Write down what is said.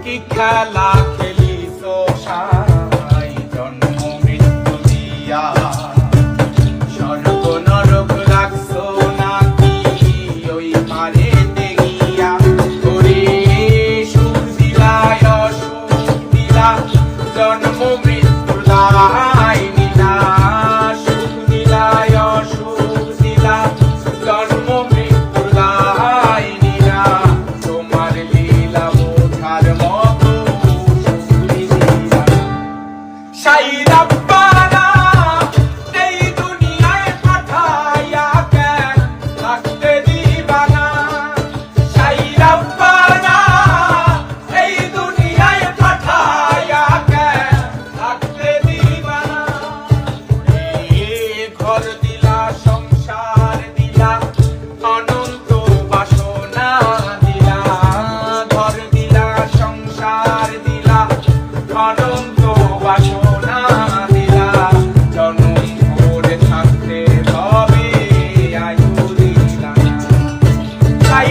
কি খেলা খেলিস সাই জন্ম মৃত্যু দিয়া স্বর্গ নরক রাখছো নাকি ওই পারেতে গিয়া ওরে সুর দিলা অসুর দিলা জন্ম মৃত্যুর দায় নিলা সুখ দিলা অসুর দিলা জন্ম মৃত্যুর দায় নিলা তোমার লীলা বোঝার মতো সুখী দিলা সাই রাব্বানা এই দুনিয়ায় পাঠাইয়া কেন থাকতে দিবা না সাই রাব্বানা এই দুনিয়ায় পাঠাইয়া কেন থাকতে দিবা না ঘর দিলা সংসার দিলা অনন্ত বাসনা দিলা ঘর দিলা সংসার দিলা অনন্ত বাসনা দিলা জনম ভরে থাকতে হবে আয়ু দিলা না সাই